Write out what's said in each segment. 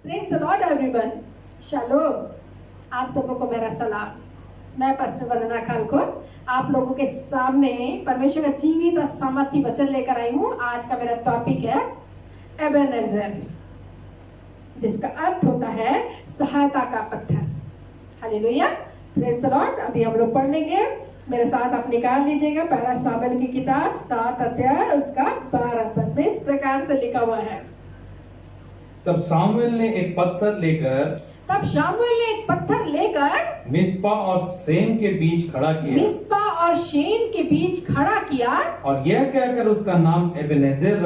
Praise the Lord everyone, shalom. आप सबों को मेरा सलाम। मैं पास्टर वंदना खालको आप लोगों के सामने परमेश्वर का जीवित और सामर्थी वचन लेकर आई हूँ। आज का मेरा टॉपिक है एबेनेजर, जिसका अर्थ होता है सहायता का पत्थर। Hallelujah, praise the Lord. अभी हम लोग पढ़ लेंगे, मेरे साथ आप निकाल लीजिएगा। पहला शामूएल की किताब 7 अध्याय उसका 12 पद में इस प्रकार से लिखा हुआ है। तब शामूएल ने एक पत्थर लेकर मिस्पा और शेन के बीच खड़ा किया और यह कहकर उसका नाम एबेनेजेर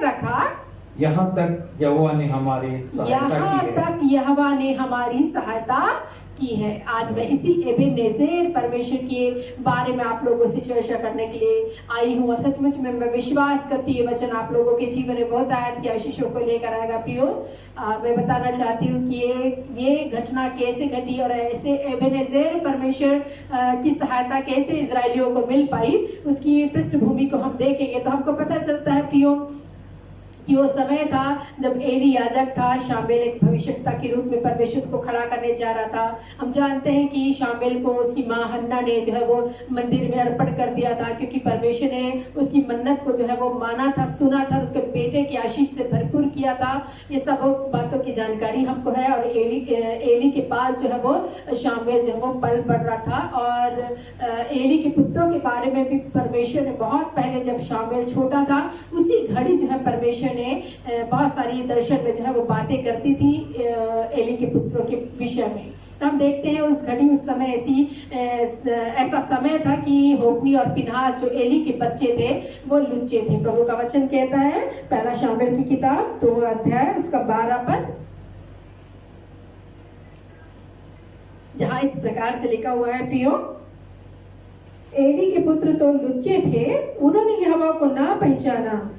रखा। यहाँ तक यहोवा ने हमारी सहायता की है। आज मैं इसी एबेनेजेर परमेश्वर के बारे में आप लोगों से चर्चा करने के लिए आई हूँ और सचमुच में मैं विश्वास करती हूँ वचन आप लोगों के जीवन में बहुत आयत की आशीषों को लेकर आएगा। प्रियो, मैं बताना चाहती हूँ कि ये घटना कैसे घटी और ऐसे एबेनेजेर परमेश्वर की सहायता कैसे इजरायलियों को मिल पाई, उसकी पृष्ठभूमि को हम देखेंगे तो हमको पता चलता है प्रियो कि वो समय था जब एली याजक था। शामूएल एक भविष्यवक्ता के रूप में परमेश्वर उसको खड़ा करने जा रहा था। हम जानते हैं कि शामूएल को उसकी माँ हन्ना ने जो है वो मंदिर में अर्पण कर दिया था, क्योंकि परमेश्वर ने उसकी मन्नत को जो है वो माना था, सुना था, उसके बेटे की आशीष से भरपूर किया था। ये सब बातों की जानकारी हमको है। और एली के पास जो है वो शामूएल जो है वो पल बढ़ रहा था। और एली के पुत्रों के बारे में भी परमेश्वर ने बहुत पहले, जब शामूएल छोटा था, उसी घड़ी जो है परमेश्वर ने बहुत सारी दर्शन में जो है वो बातें करती थी एली के पुत्रों के विषय में। तो हम देखते हैं उस घड़ी, उस समय ऐसा समय था कि होप्नी और फिनहास जो एली के बच्चे थे वो लुच्चे थे। प्रभु का वचन कहता है, पहला शामूएल की किताब 2 अध्याय उसका 12 पद, जहाँ इस प्रकार से लिखा हुआ है। प्रियो, एली के पुत्र तो लुच्चे थे, उन्होंने यहोवा को ना पहचाना।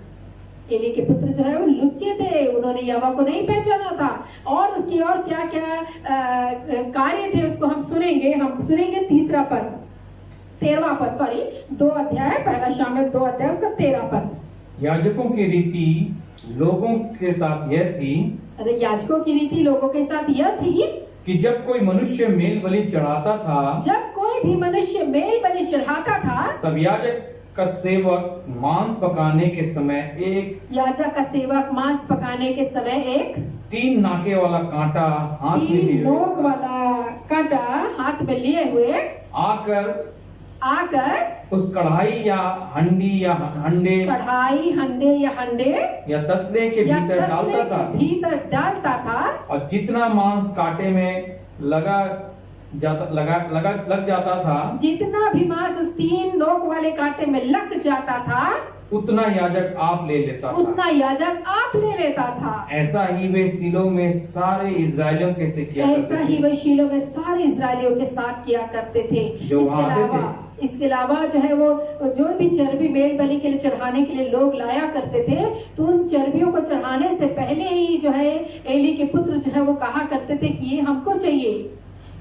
एली के पुत्र जो है वो लुच्चे थे, उन्होंने यहोवा को नहीं पहचाना था। और उसकी और क्या क्या कार्य थे उसको हम सुनेंगे 13वां पद 2 अध्याय, पहला शामूएल 2 अध्याय उसका 13 पद। याजकों की रीति लोगों के साथ यह थी कि जब कोई मनुष्य मेल बलि चढ़ाता था, तब याजक का सेवक मांस पकाने के समय एक 3 नाके वाला कांटा हाथ में लिए हुए आकर उस कढ़ाई या हंडे या तसले के भीतर डालता था। और जितना मांस कांटे में लग जाता था, जितना भी मांस उस 3 नोक वाले कांटे में लग जाता था, उतना याजक आप ले लेता था। ऐसा ही वे शीलो में सारे इजराइलियों के साथ किया करते थे। इसके अलावा जो है वो जो भी चर्बी मेल बलि के लिए चढ़ाने के लिए लोग लाया करते थे, तो उन चर्बियों को चढ़ाने से पहले ही जो है एली के पुत्र जो है वो कहा करते थे कि ये हमको चाहिए।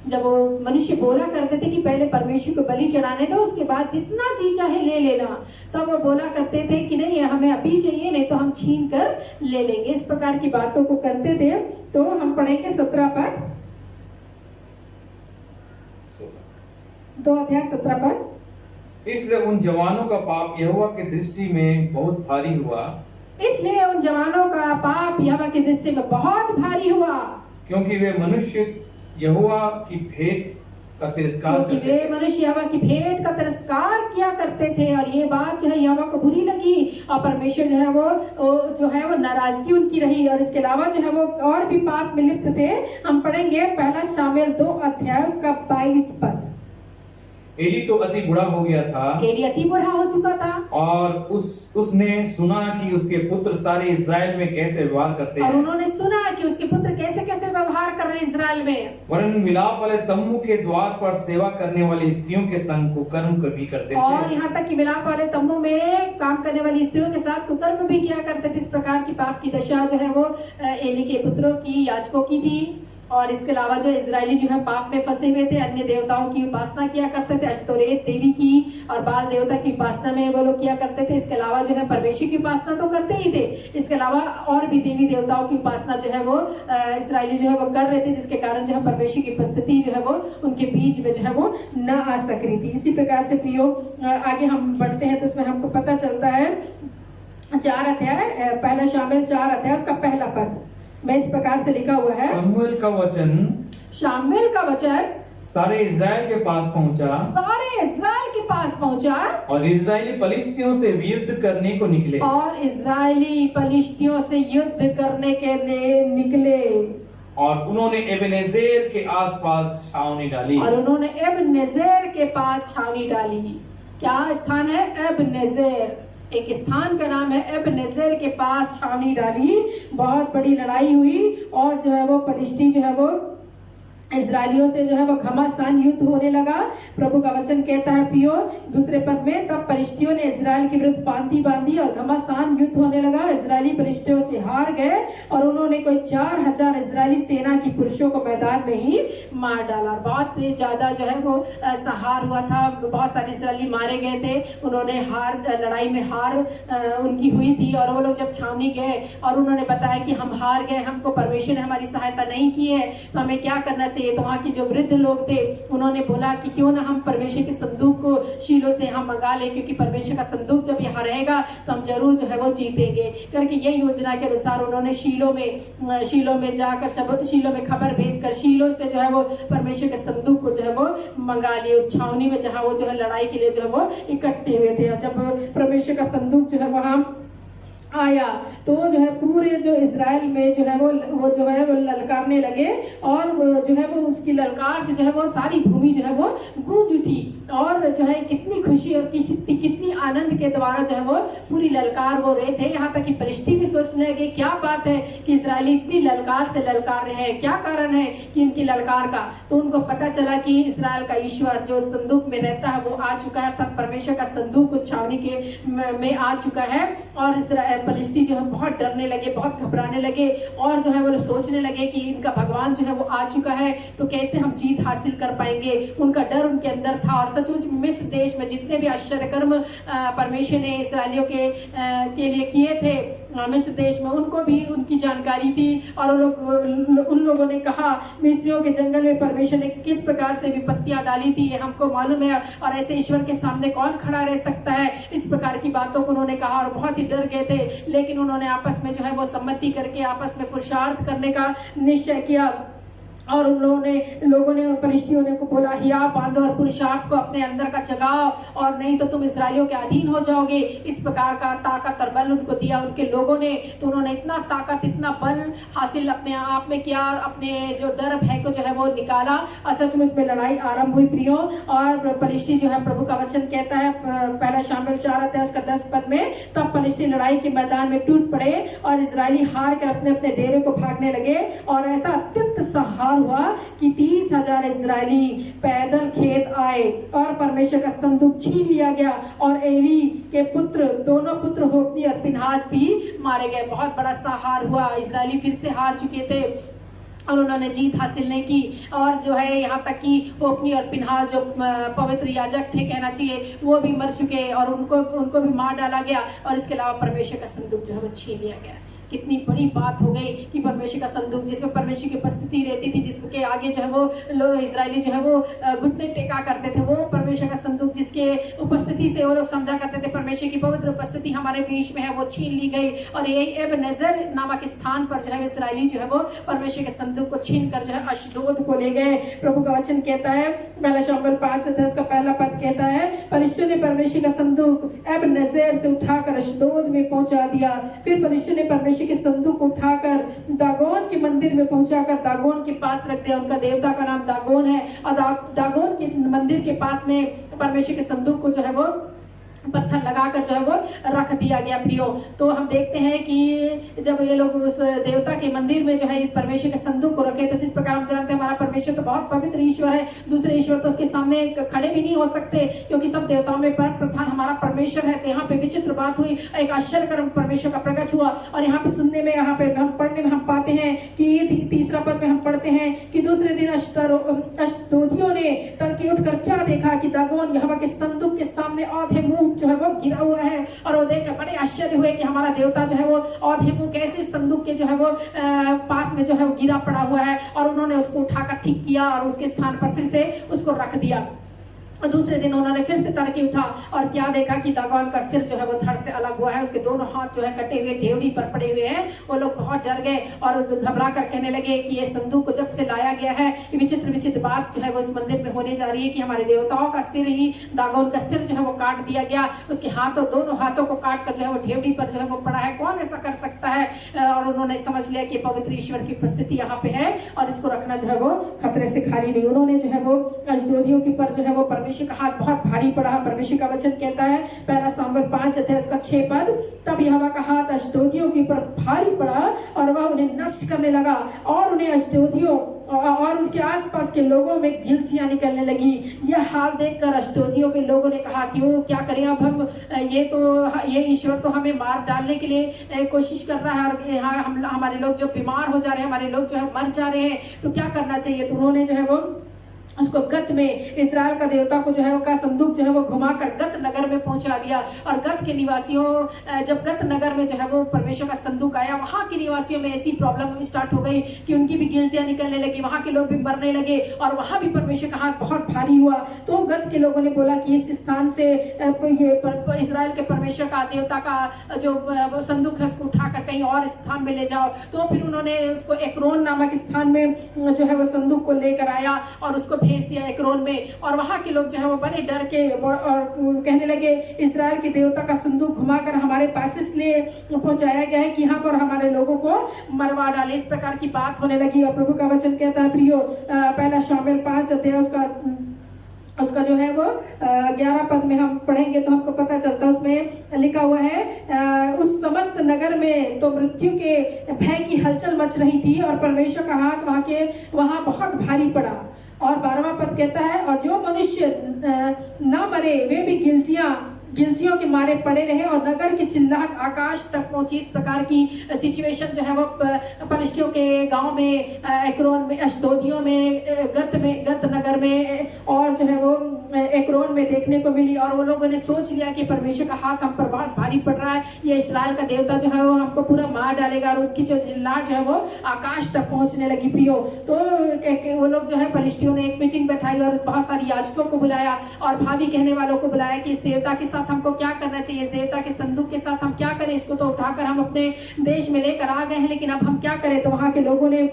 जब वो मनुष्य बोला करते थे कि पहले परमेश्वर को बलि चढ़ाने दो, उसके बाद जितना जी चाहे ले लेना, तब वो बोला करते थे कि नहीं हमें अभी चाहिए, नहीं तो हम छीन कर ले लेंगे। इस प्रकार की बातों को करते थे। तो हम पढ़ेंगे 17 पद, 2 अध्याय 17 पद। इसलिए उन जवानों का पाप यहोवा की दृष्टि में बहुत भारी हुआ, क्योंकि वे मनुष्य यहोवा की भेंट का तिरस्कार किया करते थे। और ये बात जो है यहोवा को बुरी लगी और परमेश्वर जो है वो नाराजगी उनकी रही। और इसके अलावा जो है वो और भी पाप में लिप्त थे। हम पढ़ेंगे पहला शामूएल 2 अध्याय उसका 22 पद। एली तो अति बूढ़ा हो गया था, एली अति बूढ़ा हो चुका था, और उसने सुना कि उसके पुत्र सारे इस्राएल में कैसे व्यवहार करते हैं। और उन्होंने सुना कि उसके पुत्र कैसे कैसे व्यवहार कर रहे हैं इस्राएल में। वरन मिलाप वाले तम्बू के द्वार पर सेवा करने वाली स्त्रियों के संग कुकर्म भी करते थे। और यहाँ तक कि मिलाप वाले तम्बू में काम करने वाली स्त्रियों के साथ कुकर्म भी किया करते थे। इस प्रकार की पाप की दशा जो है वो एली के पुत्रों की, याजकों की थी। और इसके अलावा जो इजरायली जो है पाप में फंसे हुए थे, अन्य देवताओं की उपासना किया करते थे, अश्तोरेत देवी की और बाल देवता की उपासना में वो लोग किया करते थे। इसके अलावा जो है परमेश्वर की उपासना तो करते ही थे, इसके अलावा और भी देवी देवताओं की उपासना जो है वो इजरायली जो है वो कर रहे थे, जिसके कारण जो है परमेश्वर की उपस्थिति जो है वो उनके बीच में जो है वो न आ सक रही थी। इसी प्रकार से प्रियो आगे हम बढ़ते हैं तो उसमें हमको पता चलता है 4 अध्याय, पहला शामिल 4 अध्याय उसका पहला पद में इस प्रकार से लिखा हुआ है। शमूएल का वचन शामिल का वचन सारे इज़राइल के पास पहुंचा सारे इजराइल के पास पहुंचा और इज़राइली फलिस्तियों से युद्ध करने को निकले। और इजरायली फलिस्तियों से युद्ध करने के लिए निकले और उन्होंने एबेनेजेर के आसपास छावनी डाली। और उन्होंने एबनेजेर के पास छावनी डाली। क्या स्थान है? एबनेजेर, एक स्थान का नाम है। एबनेजेर के पास छावनी डाली, बहुत बड़ी लड़ाई हुई और जो है वो फलिस्ती जो है वो इजरायलियों से जो है वो घमासान युद्ध होने लगा। प्रभु का वचन कहता है प्रियो दूसरे पद में, तब फलिस्तियों ने इजराइल के विरुद्ध पांति बांधी और घमासान युद्ध होने लगा। इजरायली फलिस्तियों से हार गए और उन्होंने कोई 4000 इजरायली सेना की पुरुषों को मैदान में ही मार डाला। बहुत ज्यादा जो है वो सहार हुआ था, बहुत सारे इजरायली मारे गए थे। उन्होंने लड़ाई में हार उनकी हुई थी और वो लोग जब छावनी गए और उन्होंने बताया कि हम हार गए, हमको परमेश्वर ने हमारी सहायता नहीं की है, तो हमें क्या करना चाहिए। तो वहाँ के जो वृद्ध लोग थे उन्होंने बोला कि क्यों ना हम परमेश्वर के संदूक को शीलो से हम मंगा ले, क्योंकि परमेश्वर का संदूक जब यहाँ रहेगा तो हम जरूर जो है वो जीतेंगे करके यही योजना के अनुसार उन्होंने शीलो में जाकर शीलो में खबर भेजकर शीलो से जो है वो परमेश्वर के संदूक को जो है वो मंगा लिए उस छावनी में जहाँ वो जो है लड़ाई के लिए जो है वो इकट्ठे हुए थे। और जब परमेश्वर का संदूक जो है वहाँ आया तो जो है पूरे जो इजराइल में जो है वो जो है वो ललकारने लगे और जो है वो उसकी ललकार से जो है वो सारी भूमि जो है वो गूंज उठी और जो है कितनी खुशी और कितनी आनंद के द्वारा जो है वो पूरी ललकार वो रहे थे। यहाँ तक कि फलिस्ती भी सोचने लगे क्या बात है कि इजरायली इतनी ललकार से ललकार रहे हैं, क्या कारण है कि इनकी ललकार का। तो उनको पता चला कि इजराइल का ईश्वर जो संदूक में रहता है वो आ चुका है, अर्थात परमेश्वर का संदूक उस छावनी के में आ चुका है। और फलिस्ती जो है बहुत डरने लगे, बहुत घबराने लगे और जो है वो सोचने लगे कि इनका भगवान जो है वो आ चुका है तो कैसे हम जीत हासिल कर पाएंगे। उनका डर उनके अंदर था और सचमुच मिस्र देश में जितने भी आश्चर्य कर्म परमेश्वर ने इस्राएलियों के लिए किए थे मिस्र देश में, उनको भी उनकी जानकारी थी। और उन लोगों ने कहा मिस्रियों के जंगल में परमेश्वर ने किस प्रकार से विपत्तियां डाली थी ये हमको मालूम है और ऐसे ईश्वर के सामने कौन खड़ा रह सकता है। इस प्रकार की बातों को उन्होंने कहा और बहुत ही डर गए थे, लेकिन उन्होंने आपस में जो है वो सम्मति करके आपस में पुरुषार्थ करने का निश्चय किया। और उन लोगों ने फलिस्तियों ने को बोला हिया बांधो और पुरुषार्थ को अपने अंदर का जगाओ और नहीं तो तुम इजरायलियों के अधीन हो जाओगे। इस प्रकार का ताकत और बल उनको दिया उनके लोगों ने। तो उन्होंने इतना ताकत इतना बल हासिल अपने आप में किया और अपने जो डर भय को जो है वो निकाला और सचमुच में लड़ाई आरंभ हुई प्रियो। और फलिस्ती जो है प्रभु का वचन कहता है पहला शामिल 4 अध्याय उसका 10 पद में, तब फलिस्ती लड़ाई के मैदान में टूट पड़े और इजरायली हार कर अपने अपने डेरे को भागने लगे। और ऐसा अत्यंत सहार हुआ कि 30,000 इजरायली पैदल खेत आए और परमेश्वर का संदूक छीन लिया गया और एली के पुत्र दोनों पुत्र होप्नी और फिनहास भी मारे गए। बहुत बड़ा सहार हुआ, इजरायली फिर से हार चुके थे और उन्होंने जीत हासिल नहीं की। और जो है यहाँ तक कि होप्नी और फिनहास जो पवित्र याजक थे कहना चाहिए वो भी मर चुके और उनको भी मार डाला गया। और इसके अलावा परमेश्वर का संदूक जो है वो छीन लिया गया। कितनी बड़ी बात हो गई कि परमेश्वर का संदूक जिसमें परमेश्वर की उपस्थिति रहती थी, जिसके आगे जो है वो इजरायली जो है वो घुटने टेका करते थे, वो परमेश्वर का संदूक जिसके उपस्थिति से वो लोग समझा करते थे परमेश्वर की पवित्र उपस्थिति हमारे बीच में है, वो छीन ली गई। और यही एबनेजेर नामक स्थान पर जो है इजरायली जो है वो परमेश्वर के संदूक को छीन कर जो है अशदोद को ले गए। प्रभु का वचन कहता है पहला शामुएल 5 अध्याय उसका पहला पद कहता है फलिस्तियों ने परमेश्वर का संदूक एबनेजेर से उठाकर अशदोद में पहुंचा दिया। फिर फलिस्तियों ने परमेश्वर के संदूक उठाकर दागोन के मंदिर में पहुंचाकर दागोन के पास रख दिया। उनका देवता का नाम दागोन है और दागोन के मंदिर के पास में परमेश्वर के संदूक को जो है वो पत्थर लगाकर जो है वो रख दिया गया प्रियो। तो हम देखते हैं कि जब ये लोग उस देवता के मंदिर में जो है इस परमेश्वर के संदूक को रखे, तो जिस प्रकार हम जानते हैं हमारा परमेश्वर तो बहुत पवित्र ईश्वर है, दूसरे ईश्वर तो उसके सामने खड़े भी नहीं हो सकते, क्योंकि सब देवताओं में परम प्रधान हमारा परमेश्वर है। तो यहाँ पे विचित्र बात हुई, एक आश्चर्यकर्म परमेश्वर का प्रकट हुआ। और यहाँ पे सुनने में, यहाँ पे हम पढ़ने में हम पाते हैं कि तीसरा पद में हम पढ़ते हैं कि दूसरे दिन अश्दोदियों ने तड़के उठकर क्या देखा कि दागोन यहोवा के संदूक के सामने औंधे मुंह जो है वो गिरा हुआ है। और वो देखकर बड़े आश्चर्य हुए कि हमारा देवता जो है वो औंधे मुंह कैसे संदूक के जो है वो पास में जो है वो गिरा पड़ा हुआ है। और उन्होंने उसको उठाकर ठीक किया और उसके स्थान पर फिर से उसको रख दिया। दूसरे दिन उन्होंने फिर से तड़के उठा और क्या देखा कि दागोन का सिर जो है वो धड़ से अलग हुआ है, उसके दोनों हाथ जो है कटे हुए ढेवड़ी पर पड़े हुए हैं। वो लोग बहुत डर गए और घबरा कर कहने लगे कि ये संदूक को जब से लाया गया है, विचित्र विचित्र बात जो है वो इस मंदिर में होने जा रही है कि हमारे देवताओं का सिर ही, दागोन का सिर जो है वो काट दिया गया, उसके हाथों, दोनों हाथों को काट कर जो है वो ढेवड़ी पर जो है वो पड़ा है। कौन ऐसा कर सकता है? और उन्होंने समझ लिया कि पवित्र ईश्वर की उपस्थिति यहाँ पे है और इसको रखना जो है वो खतरे से खाली नहीं। उन्होंने जो है वो अश्दोदियों के पर जो है वो परमेश्वर का हाथ बहुत भारी पड़ा। परमेश्वर का वचन कहता है, पहला सामुएल 5 अध्याय उसका 6 पद, तब यहोवा का हाथ अश्दोदियों के ऊपर भारी पड़ा और वह उन्हें नष्ट करने लगा और उन्हें अश्दोदियों और उनके आसपास के लोगों में गिलटियां निकलने लगी। यह हाल देखकर अश्दोदियों के लोगों ने कहा कि वो क्या करें, अब हम ये ईश्वर तो हमें मार डालने के लिए कोशिश कर रहा है और यहाँ हमारे लोग जो बीमार हो जा रहे हैं, हमारे लोग जो है मर जा रहे हैं, तो क्या करना चाहिए। तो उन्होंने जो है वो उसको गत में, इस्राएल का देवता को जो है वो का संदूक जो है वो घुमाकर गत नगर में पहुंचा दिया। और गत के निवासियों, जब गत नगर में जो है वो परमेश्वर का संदूक आया, वहां के निवासियों में ऐसी प्रॉब्लम स्टार्ट हो गई कि उनकी भी गिल्टियां निकलने लगी, वहां के लोग भी मरने लगे और वहां भी परमेश्वर का हाथ बहुत भारी हुआ। तो गत के लोगों ने बोला कि इस स्थान से ये इस्राएल के परमेश्वर का, देवता का जो संदूक है उसको उठाकर कहीं और स्थान में ले जाओ। तो फिर उन्होंने उसको एक्रोन नामक स्थान में जो है वो संदूक को लेकर आया और उसको भेज दिया एक्रोन में। और वहां के लोग जो है वो बड़े डर के और कहने लगे, इस्राएल के देवता का संदूक घुमाकर हमारे पास इसलिए पहुंचाया गया है कि यहाँ पर हमारे लोगों को मरवा डाले। इस प्रकार की बात होने लगी। और प्रभु का वचन कहता है प्रियो, पहला शामुएल 5 अध्याय उसका जो है वो 11 पद में हम पढ़ेंगे तो हमको पता चलता है, उसमें लिखा हुआ है, उस समस्त नगर में तो मृत्यु के भय की हलचल मच रही थी और परमेश्वर का हाथ वहां बहुत भारी पड़ा। और 12वां पद कहता है, और जो मनुष्य न मरे वे भी गिलटियों के मारे पड़े रहे और नगर की चिल्लाहट आकाश तक पहुंची। इस प्रकार की सिचुएशन जो है वो पलिश्तियों के गांव में, एक्रोन में, अश्दोदियों में, गत नगर में और जो है वो एक्रोन में देखने को मिली। और वो लोगों ने सोच लिया कि परमेश्वर का हाथ हम पर बहुत भारी पड़ रहा है, ये इस्राएल का देवता जो है वो हमको पूरा मार डालेगा। और उनकी जो चिल्लाहट जो है वो आकाश तक पहुंचने लगी प्रियो। तो वो लोग जो है पलिश्तियों ने एक मीटिंग बैठाई और बहुत सारी याजकों को बुलाया और भावी कहने वालों को बुलाया कि इस देवता के साथ हमको क्या करना चाहिए, इस देवता के संदूक के साथ हम क्या करें, इसको तो उठाकर हम अपने देश में लेकर आ गए हैं, लेकिन अब हम क्या करें। तो वहां के लोगों ने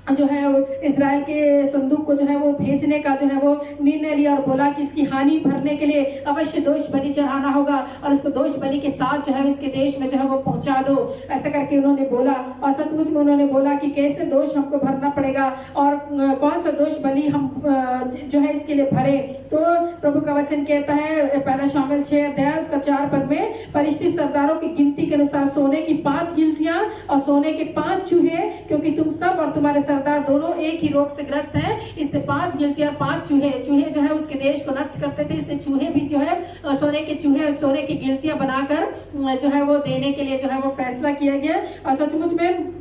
जो है वो इस्राएल के संदूक को जो है वो भेजने का जो है वो निर्णय लिया और बोला कि इसकी हानि भरने के लिए अवश्य दोष बलि चढ़ाना होगा और इसको दोष बलि के साथ जो है इसके देश में जो है वो पहुंचा दो। ऐसा करके उन्होंने बोला और सचमुच में उन्होंने बोला कि कैसे दोष हमको भरना पड़ेगा और कौन सा दोष बलि हम जो है इसके लिए भरे। तो प्रभु का वचन कहता है, पहला शामुएल 6 अध्याय उसका 4 पद में, फरिश्ती सरदारों की गिनती के अनुसार सोने की 5 गिलटियां और सोने के 5 चूहे, क्योंकि तुम सब और तुम्हारे सरदार दोनों एक ही रोग से ग्रस्त हैं। इससे 5 गिलटियां 5 चूहे जो है उसके देश को नष्ट करते थे, इससे चूहे भी जो है सोने के चूहे, सोने की गिलटियां बनाकर जो है वो देने के लिए जो है वो फैसला किया गया। और सचमुच में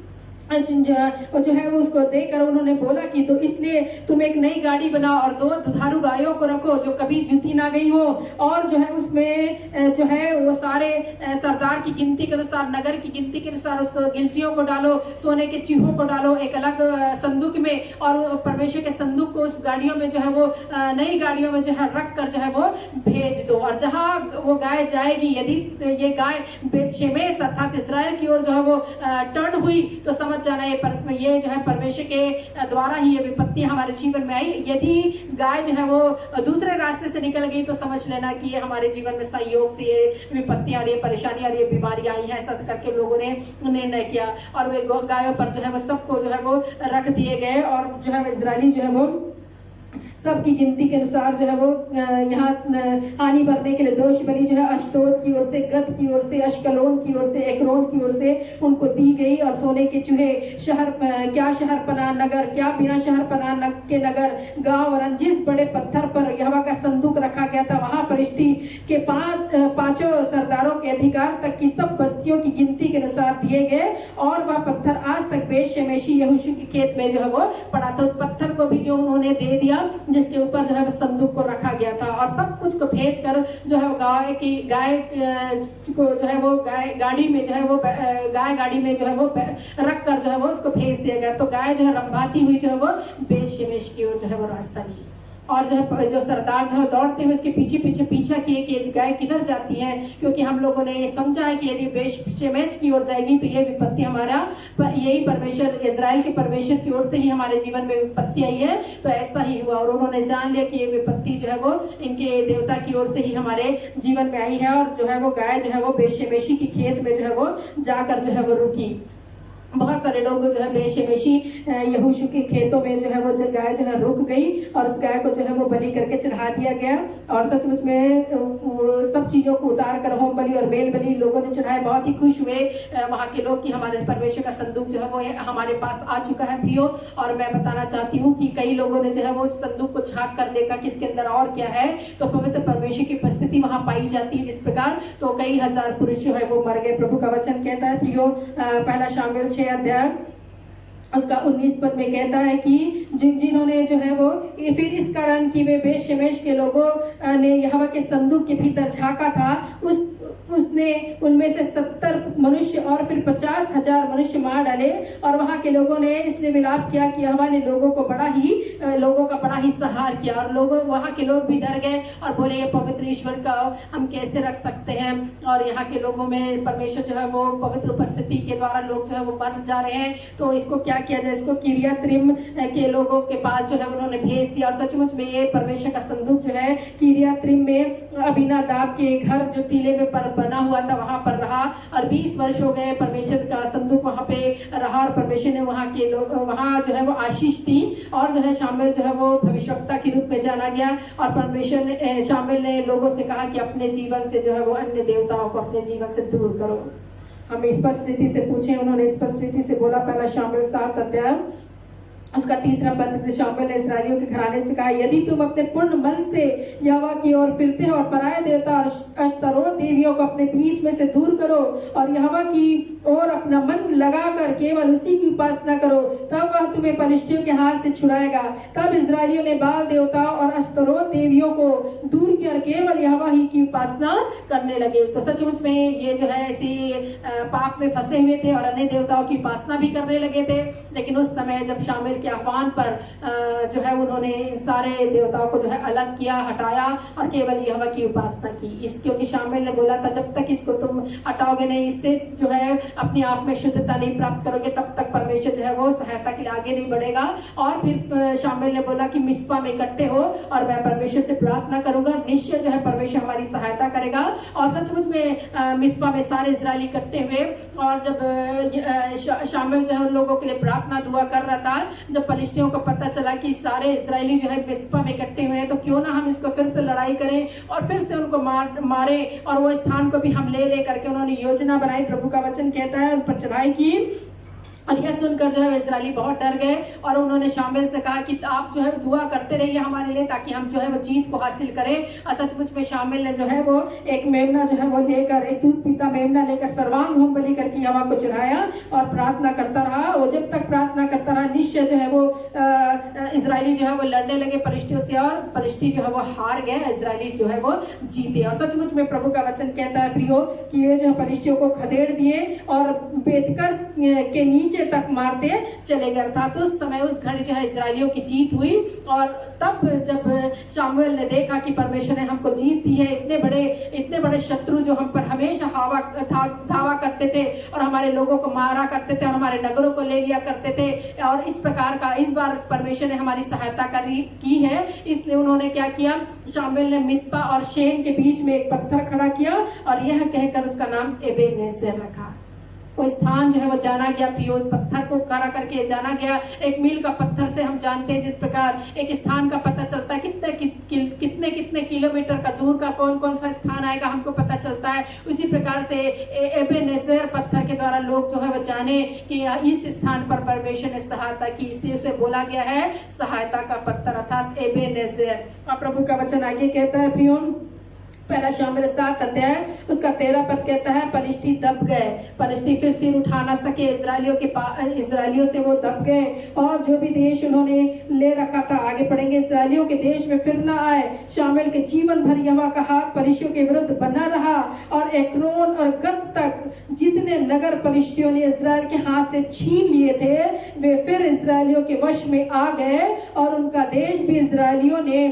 जो है वो उसको देकर उन्होंने बोला कि तो इसलिए तुम एक नई गाड़ी बनाओ और 2 दुधारू गायों को रखो जो कभी जुती ना गई हो, और जो है उसमें जो है वो सारे सरदार की गिनती के अनुसार, नगर की गिनती के अनुसार उस गिलटियों को डालो, सोने के चूहों को डालो एक अलग संदूक में, और परमेश्वर के संदूक को उस गाड़ियों में जो है वो नई गाड़ियों में जो है रख कर जो है वो भेज दो। और जहाँ वो गाय जाएगी, यदि ये गाय बेतशेमेश अर्थात इस्राएल की ओर जो है वो टर्न हुई तो समझ जाना ये जो है परमेश्वर के द्वारा ही ये विपत्ति हमारे जीवन में आई। यदि गाय जो है वो दूसरे रास्ते से निकल गई तो समझ लेना कि ये हमारे जीवन में संयोग से ये विपत्तियां और ये परेशानियां और ये बीमारियां आई हैं। ऐसा करके लोगों ने निर्णय किया और वे गायों पर जो है वो सबको जो है वो रख दिए गए और जो है इजरायली जो है वो सबकी गिनती के अनुसार जो है वो यहाँ हानि भरने के लिए दोष बलि जो है अश्दोद की ओर से, गत की ओर से, अश्कलोन की ओर से, एक्रोन की ओर से उनको दी गई। और सोने के चूहे, शहर क्या शहर पनाह नगर, क्या बिना शहर पनाह के नगर, गांव और जिस बड़े पत्थर पर यहोवा का संदूक रखा गया था वहां फरिश्ती के पांचों सरदारों के अधिकार तक की सब बस्तियों की गिनती के अनुसार दिए गए। और वह पत्थर आज तक बेत शेमेशी यहोशू के खेत में जो है वो पड़ा था। उस पत्थर को भी जो उन्होंने दे दिया जिसके ऊपर जो है वो संदूक को रखा गया था। और सब कुछ को भेज कर जो है वो गाय को जो है वो गाय गाड़ी में जो है वो गाय गाड़ी में जो है वो रख कर जो है वो उसको भेज दिया गया। तो गाय जो है रंभाती हुई जो है वो बेत शेमेश की ओर जो है वो रास्ता ली। और जो सरदार जो है दौड़ते हुए उसके पीछा किए कि गाय किधर जाती है, क्योंकि हम लोगों ने ये समझा है कि यदि बेत शेमेश की ओर जाएगी तो ये विपत्ति हमारा यही परमेश्वर इजराइल के परमेश्वर की ओर से ही हमारे जीवन में विपत्ति आई है। तो ऐसा ही हुआ और उन्होंने जान लिया कि ये विपत्ति जो है वो इनके देवता की ओर से ही हमारे जीवन में आई है। और जो है वो गाय जो है वो बेत शेमेशी के खेत में जो है वो जाकर जो है वो रुकी। बहुत सारे लोग जो है बेत शेमेशी यहोशू के खेतों में जो है वो गाय जो है रुक गई और उस गाय को जो है वो बलि करके चढ़ा दिया गया। और सचमुच में सब चीज़ों को उतार कर होम बलि और मेल बलि लोगों ने चढ़ाए। बहुत ही खुश हुए वहाँ के लोग कि हमारे परमेश्वर का संदूक जो है वो हमारे पास आ चुका है प्रियो। और मैं बताना चाहती हूँ कि कई लोगों ने जो है वो उस संदूक को झाँक कर देखा कि इसके अंदर और क्या है, तो पवित्र परमेश्वर की उपस्थिति वहाँ पाई जाती है जिस प्रकार। तो कई हजार पुरुष जो है वो मर गए। प्रभु का वचन कहता है प्रियो, पहला शामुएल 6 अध्याय उसका 19 पद में कहता है कि जिन्होंने जो है वो फिर इस कारण कि वे बेत शेमेश के लोगों ने यहोवा के संदूक के भीतर झांका था, उसने उनमें से 70 मनुष्य और फिर 50,000 मनुष्य मार डाले। और वहां के लोगों ने इसलिए विलाप किया कि यहोवा ने लोगों का बड़ा ही सहार किया। और वहां के लोग भी डर गए और बोले ये पवित्र ईश्वर का हम कैसे रख सकते हैं। और यहाँ के लोगों में परमेश्वर जो है वो पवित्र उपस्थिति के द्वारा लोग जो है वो मर जा रहे हैं, तो इसको क्या किया जाए। इसको किरियत्रिम के लोगों के पास जो है उन्होंने भेज दिया। और सचमुच में ये परमेश्वर का संदूक जो है किरियत्रिम में अबीनादाब के घर जो टीले में बना हुआ था वहां पर रहा। और 20 वर्ष हो गए परमेश्वर का संदूक वहां पे रहा। और परमेश्वर ने वहां के लोग वहां जो है वो आशीष दी। और जो है शामुएल जो है वो भविष्यवक्ता के रूप में जाना गया। और परमेश्वर ने शामुएल ने लोगों से कहा कि अपने जीवन से जो है वो अन्य देवताओं को अपने जीवन से दूर करो। हम स्पष्ट रीति से पूछे, उन्होंने स्पष्ट रीति से बोला। पहला शामुएल 7 अध्याय उसका 3 पद शामुएल ने इस्राएलियों के घराने से कहा, यदि तुम अपने पूर्ण मन से यहोवा की ओर फिरते हो और पराये देवता और अश्तारोत देवियों को अपने बीच में से दूर करो और यहोवा की ओर अपना मन लगाकर केवल उसी की उपासना करो, तब वह तुम्हें पलिश्तियों के हाथ से छुड़ाएगा। तब इस्राएलियों ने बाल देवताओं और अश्तारोत देवियों को दूर किया और केवल यहोवा ही की उपासना करने लगे। तो सचमुच में ये जो है ऐसे पाप में फंसे हुए थे और अन्य देवताओं की उपासना भी करने लगे थे। लेकिन उस समय जब शामुएल के आह्वान पर जो है उन्होंने इन सारे देवताओं को जो है अलग किया, हटाया और केवल यहोवा की उपासना की। क्योंकि शामुएल ने बोला था जब तक इसको तुम हटाओगे नहीं, इससे जो है अपने आप में शुद्धता नहीं प्राप्त करोगे, तब तक परमेश्वर जो है वो सहायता के लिए आगे नहीं बढ़ेगा। और फिर शामुएल ने बोला कि मिस्पा में इकट्ठे हो और मैं परमेश्वर से प्रार्थना करूंगा, निश्चय जो है परमेश्वर हमारी सहायता करेगा। और सचमुच में मिस्पा में सारे इजराइली इकट्ठे हुए। और जब शामुएल जो है उन लोगों के लिए प्रार्थना दुआ कर रहा था, जब पलिश्तियों को पता चला कि सारे इजरायली जो है मिस्पा में इकट्ठे हुए हैं, तो क्यों ना हम इसको फिर से लड़ाई करें और फिर से उनको मारे और वो स्थान को भी हम ले करके उन्होंने योजना बनाई। प्रभु का वचन कहता है उन पर चढ़ाई की। और यह सुनकर जो है इजरायली बहुत डर गए और उन्होंने शामुएल से कहा कि आप जो है दुआ करते रहिए हमारे लिए, ताकि हम जो है वो जीत को हासिल करें। और सचमुच में शामुएल ने जो है वो एक मेमना जो है वो लेकर, एक दूध पीता मेमना लेकर सर्वांग होम बलि करके यहोवा को चढ़ाया और प्रार्थना करता रहा। वो जब तक प्रार्थना करता रहा, निश्चय जो है वो इजरायली जो है वो लड़ने लगे पलिश्तियों से और पलिश्ती जो है वो हार गए, इजरायली जो है वो जीते। और सचमुच में प्रभु का वचन कहता है प्रियो कि वे जो है पलिश्तियों को खदेड़ दिए और बेतकस के नीचे तक मारते चले गए। अर्थात उस समय उस घड़ी जो है इजरायलियों की जीत हुई। और तब जब शामुएल ने देखा कि परमेश्वर ने हमको जीत दी है, इतने बड़े शत्रु जो हम पर हमेशा धावा करते थे और हमारे लोगों को मारा करते थे और हमारे नगरों को ले लिया करते थे, और इस प्रकार का इस बार परमेश्वर ने हमारी सहायता की है। इसलिए उन्होंने क्या किया, शामुएल ने मिस्पा और शेन के बीच में एक पत्थर खड़ा किया और यह कहकर उसका नाम एबेनेजेर रखा। वो स्थान जो है वो जाना गया प्रियो, उस पत्थर को खड़ा करके जाना गया। एक मील का पत्थर से हम जानते हैं जिस प्रकार एक स्थान का पता चलता है, कितने किलोमीटर का दूर का कौन कौन सा स्थान आएगा हमको पता चलता है। उसी प्रकार से एबेनेजेर पत्थर के द्वारा लोग जो है वो जाने कि इस स्थान पर परमेश्वर ने सहायता की, इसलिए उसे बोला गया है सहायता का पत्थर अर्थात एबेनेजेर। और प्रभु का वचन आगे कहता है प्रियो, पहला शामिल 7 अध्याय उसका 13 पद कहता है, फलिश्ती दब गए, फलिश्ती फिर सिर उठा ना सके, इजराइलियों से वो दब गए और जो भी देश उन्होंने ले रखा था, आगे पढ़ेंगे, इजराइलियों के देश में फिर ना आए। शामिल के जीवन भर यहोवा का हाथ फलिश्तियों के विरुद्ध बना रहा और एक्रोन और गत तक जितने नगर फलिश्तियों ने इजराइल के हाथ से छीन लिए थे वे फिर इजराइलियों के वश में आ गए और उनका देश भी इजराइलियों ने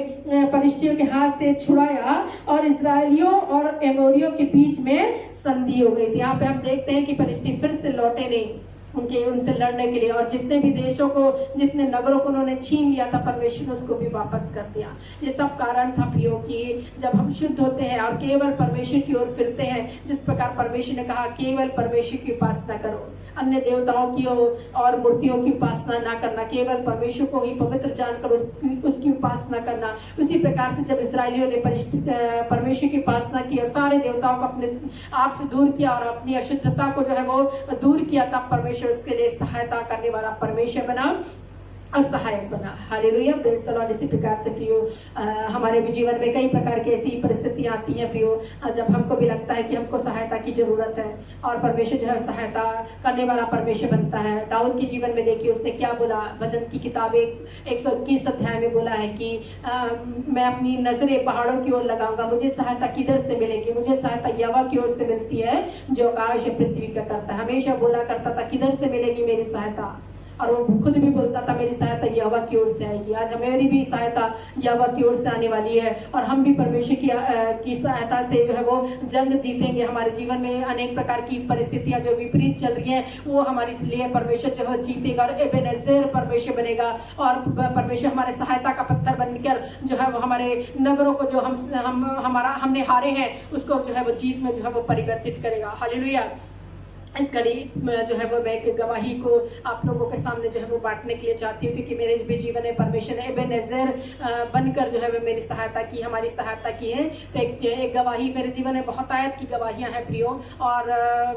फलिश्तियों के हाथ से छुड़ाया और इजराइलियों और एमोरियों के बीच में संधि हो गई थी। यहाँ पे हम देखते हैं कि फलिश्ती फिर से लौटे नहीं उनसे लड़ने के लिए, और जितने भी देशों को, जितने नगरों को उन्होंने छीन लिया था परमेश्वर ने उसको भी वापस कर दिया। ये सब कारण था प्रियो कि जब हम शुद्ध होते हैं और केवल परमेश्वर की ओर फिरते हैं, जिस प्रकार परमेश्वर ने कहा केवल परमेश्वर की उपासना करो, अन्य देवताओं की और मूर्तियों की उपासना ना करना, केवल परमेश्वर को ही पवित्र जानकर उसकी उपासना करना। उसी प्रकार से जब इस्राएलियों ने परमेश्वर की उपासना की और सारे देवताओं को अपने आप से दूर किया और अपनी अशुद्धता को जो है वो दूर किया, तब परमेश्वर उसके लिए सहायता करने वाला परमेश्वर बना और सहायक बना। Hallelujah, praise the Lord. इसी प्रकार से प्रियो हमारे भी जीवन में कई प्रकार की ऐसी परिस्थितियां आती हैं प्रियो, जब हमको भी लगता है कि हमको सहायता की जरूरत है और परमेश्वर जो है सहायता करने वाला परमेश्वर बनता है। दाऊद के जीवन में देखिए उसने क्या बोला, भजन की किताब 121 अध्याय में बोला है कि मैं अपनी नजरें पहाड़ों की ओर लगाऊंगा, मुझे सहायता किधर से मिलेगी, मुझे सहायता यहोवा की ओर से मिलती है जो आकाश पृथ्वी का करता है। हमेशा बोला करता था किधर से मिलेगी मेरी सहायता, और वो खुद भी बोलता था मेरी सहायता यहोवा की ओर से आएगी। आज हमारी भी सहायता यहोवा की ओर से आने वाली है और हम भी परमेश्वर की सहायता से जो है वो जंग जीतेंगे। हमारे जीवन में अनेक प्रकार की परिस्थितियां जो विपरीत चल रही हैं वो हमारे लिए परमेश्वर जो है जीतेगा और एबेनेजेर परमेश्वर बनेगा और परमेश्वर हमारे सहायता का पत्थर बनकर जो है वो हमारे नगरों को जो हमने हारे हैं उसको जो है वो जीत में जो है वो परिवर्तित करेगा। हालेलुया। इस कड़ी जो है वो मैं एक गवाही को आप लोगों के सामने जो है वो बांटने के लिए चाहती हूँ, क्योंकि मेरे भी जीवन में परमेश्वर ने एबेनेजेर बनकर जो है वो मेरी सहायता की, हमारी सहायता की है। तो एक गवाही मेरे जीवन में बहुत आयत की गवाहियाँ हैं प्रियो, और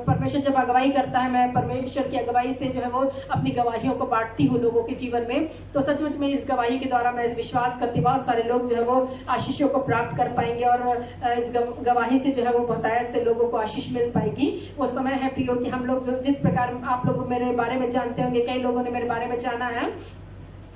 परमेश्वर जब अगवाई करता है, मैं परमेश्वर की अगवाई से जो है वो अपनी गवाहियों को बांटती हूँ लोगों के जीवन में। तो सचमुच में इस गवाही के द्वारा मैं विश्वास करती, बहुत सारे लोग जो है वो आशीषों को प्राप्त कर पाएंगे और इस गवाही से जो है वो बहुत से लोगों को आशीष मिल पाएगी। वो समय है प्रियो हम लोग जो जिस प्रकार आप लोग मेरे बारे में जानते होंगे, कई लोगों ने मेरे बारे में जाना है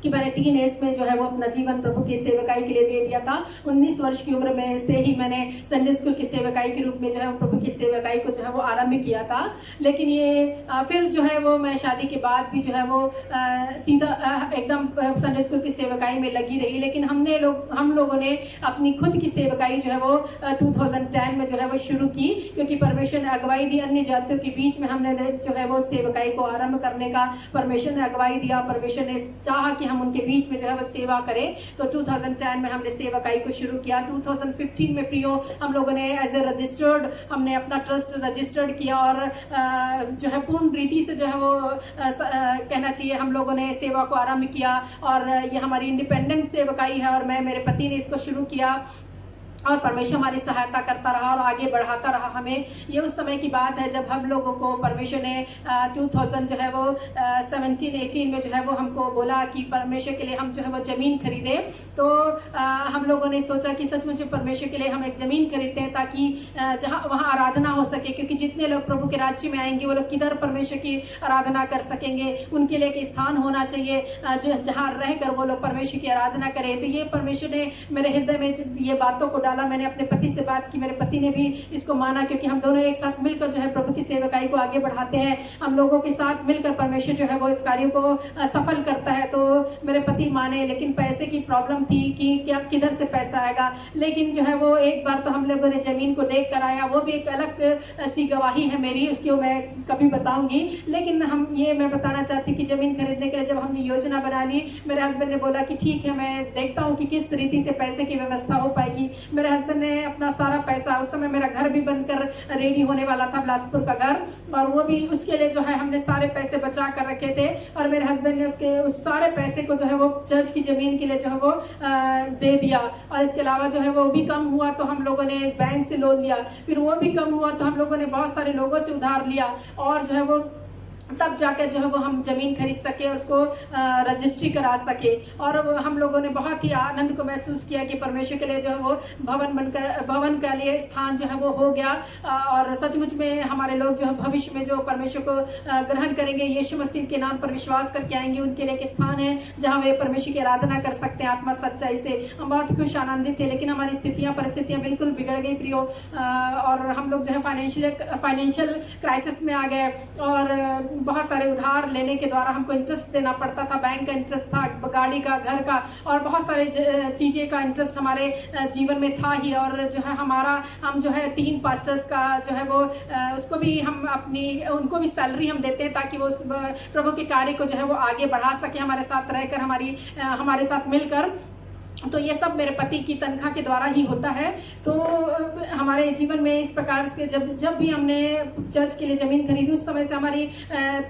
कि मैंने टीन एज में जो है वो अपना जीवन प्रभु की सेवकाई के लिए दे दिया था। 19 वर्ष की उम्र में से ही मैंने संडे स्कूल की सेवकाई के रूप में जो है प्रभु की सेवकाई को जो है वो आरंभ किया था। लेकिन ये फिर जो है वो मैं शादी के बाद भी जो है वो सीधा एकदम संडे स्कूल की सेवकाई में लगी रही। लेकिन हम लोगों ने अपनी खुद की सेवकाई जो है वो 2010 में जो है वो शुरू की, क्योंकि परमेश्वर ने अगवाई दी। अन्य जातियों के बीच में हमने जो है वो सेवकाई को आरंभ करने का परमेश्वर ने अगवाई दिया। परमेश्वर ने चाहा कि हम उनके बीच में जो है वो सेवा करें, तो 2010 में हमने सेवकाई को शुरू किया। 2015 में प्रियो हम लोगों ने एज ए रजिस्टर्ड हमने अपना ट्रस्ट रजिस्टर्ड किया और जो है पूर्ण रीति से जो है वो कहना चाहिए हम लोगों ने सेवा को आरंभ किया। और ये हमारी इंडिपेंडेंट सेवकाई है और मैं, मेरे पति ने इसको शुरू किया और परमेश्वर हमारी सहायता करता रहा और आगे बढ़ाता रहा हमें। ये उस समय की बात है जब हम लोगों को परमेश्वर ने 2000 जो है वो 17-18 में जो है वो हमको बोला कि परमेश्वर के लिए हम जो है वो ज़मीन खरीदें। तो हम लोगों ने सोचा कि सचमुच परमेश्वर के लिए हम एक ज़मीन खरीदते हैं ताकि जहाँ वहाँ आराधना हो सके, क्योंकि जितने लोग प्रभु के राज्य में आएंगे वो लोग किधर परमेश्वर की आराधना कर सकेंगे। उनके लिए एक स्थान होना चाहिए जहाँ रह कर वो लोग परमेश्वर की आराधना करें। तो ये परमेश्वर ने मेरे हृदय में ये बातों को मैंने अपने पति से बात की, मेरे पति ने भी इसको माना, क्योंकि हम दोनों एक साथ मिलकर जो है प्रभु की सेवकाई को आगे बढ़ाते हैं। हम लोगों के साथ मिलकर परमेश्वर जो है वो इस कार्य को सफल करता है। तो मेरे पति माने, लेकिन पैसे की प्रॉब्लम थी कि क्या किधर से पैसा आएगा। लेकिन जो है वो एक बार तो हम लोगों ने जमीन को देख कर आया, वो भी एक अलग सी गवाही है मेरी, उसकी मैं कभी बताऊंगी। लेकिन मैं बताना चाहती कि जमीन खरीदने के लिए जब हमने योजना बना ली, मेरे हस्बैंड ने बोला कि ठीक है, मैं देखता हूँ कि किस रीति से पैसे की व्यवस्था हो पाएगी। मेरे हस्बैंड ने अपना सारा पैसा, उस समय मेरा घर भी बनकर रेडी होने वाला था, बिलासपुर का घर, और वो भी उसके लिए जो है हमने सारे पैसे बचा कर रखे थे, और मेरे हस्बैंड ने उसके उस सारे पैसे को जो है वो चर्च की ज़मीन के लिए जो है वो दे दिया। और इसके अलावा जो है वो भी कम हुआ तो हम लोगों ने बैंक से लोन लिया, फिर वो भी कम हुआ तो हम लोगों ने बहुत सारे लोगों से उधार लिया, और जो है वो तब जाकर जो है वो हम ज़मीन खरीद सके और उसको रजिस्ट्री करा सके। और हम लोगों ने बहुत ही आनंद को महसूस किया कि परमेश्वर के लिए जो है वो भवन के लिए स्थान जो है वो हो गया। और सचमुच में हमारे लोग जो है भविष्य में जो परमेश्वर को ग्रहण करेंगे, यीशु मसीह के नाम पर विश्वास करके आएंगे, उनके लिए एक स्थान है जहाँ वे परमेश्वर की आराधना कर सकते हैं आत्मा सच्चाई से। हम बहुत खुश आनंदित थे, लेकिन हमारी परिस्थितियाँ बिल्कुल बिगड़ गई प्रियो, और हम लोग जो है फाइनेंशियल क्राइसिस में आ गए, और बहुत सारे उधार लेने के द्वारा हमको इंटरेस्ट देना पड़ता था, बैंक का इंटरेस्ट था, गाड़ी का, घर का, और बहुत सारे चीज़ें का इंटरेस्ट हमारे जीवन में था ही। और जो है हम जो है 3 पास्टर्स का जो है वो उसको भी हम उनको भी सैलरी हम देते हैं ताकि वो प्रभु के कार्य को जो है वो आगे बढ़ा सके, हमारे साथ रहकर, हमारे साथ मिलकर। तो ये सब मेरे पति की तनख्वाह के द्वारा ही होता है। तो हमारे जीवन में इस प्रकार से जब भी हमने चर्च के लिए ज़मीन खरीदी, उस समय से हमारी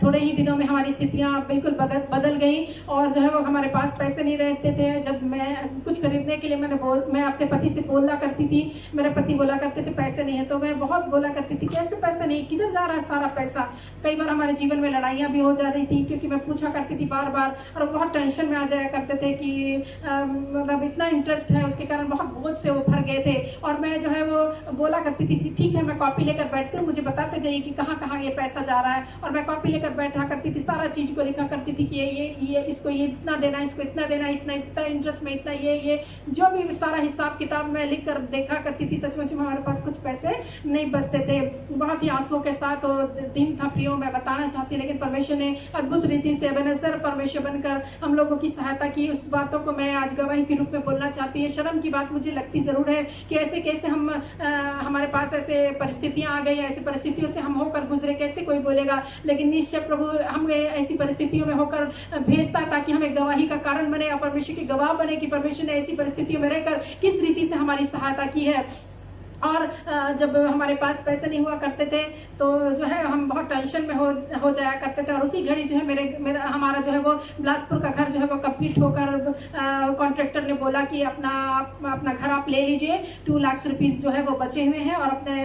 थोड़े ही दिनों में हमारी स्थितियाँ बिल्कुल बदल गई, और जो है वो हमारे पास पैसे नहीं रहते थे। जब मैं कुछ खरीदने के लिए मैं अपने पति से बोला करती थी, मेरे पति बोला करते थे पैसे नहीं है, तो मैं बहुत बोला करती थी कैसे पैसे नहीं, किधर जा रहा है सारा पैसा। कई बार हमारे जीवन में लड़ाइयाँ भी हो जा रही थी, क्योंकि मैं पूछा करती थी बार बार, और बहुत टेंशन में आ जाया करते थे कि मतलब इतना इंटरेस्ट है, उसके कारण बहुत बोझ से वो भर गए थे। और मैं जो है वो बोला करती थी ठीक है, मैं कॉपी लेकर बैठती हूँ, मुझे बताते जाइए कि कहाँ कहाँ ये पैसा जा रहा है। और मैं कॉपी लेकर बैठा करती थी, सारा चीज़ को लिखा करती थी कि ये इसको ये इतना देना, इसको इतना देना, इतना इंटरेस्ट में इतना, ये जो भी सारा हिसाब किताब मैं लिख कर देखा करती थी। सचमुच में हमारे पास कुछ पैसे नहीं बचते थे, बहुत ही आंसुओं के साथ वो दिन था प्रियो, मैं बताना चाहती, लेकिन परमेश्वर ने अद्भुत रीति से एबेनेज़र परमेश्वर बनकर हम लोगों की सहायता की। उस बातों को मैं आज गवाही के रूप में बोलना चाहती है। शर्म की बात मुझे लगती जरूर है कि कैसे हमारे पास ऐसे परिस्थितियां आ गई, ऐसी परिस्थितियों से हम होकर गुजरे, कैसे कोई बोलेगा। लेकिन निश्चय प्रभु हम ऐसी परिस्थितियों में होकर भेजता ताकि हमें गवाही का कारण बने और परमेश्वर की गवाह बने कि परमेश्वर ने ऐसी परिस्थितियों में रहकर किस रीति से हमारी सहायता की है। और जब हमारे पास पैसे नहीं हुआ करते थे तो जो है हम बहुत टेंशन में हो जाया करते थे। और उसी घड़ी जो है हमारा जो है वो बिलासपुर का घर जो है वो कंप्लीट होकर कॉन्ट्रैक्टर ने बोला कि अपना घर आप ले लीजिए, 2 लाख रुपीस जो है वो बचे हुए हैं, और अपने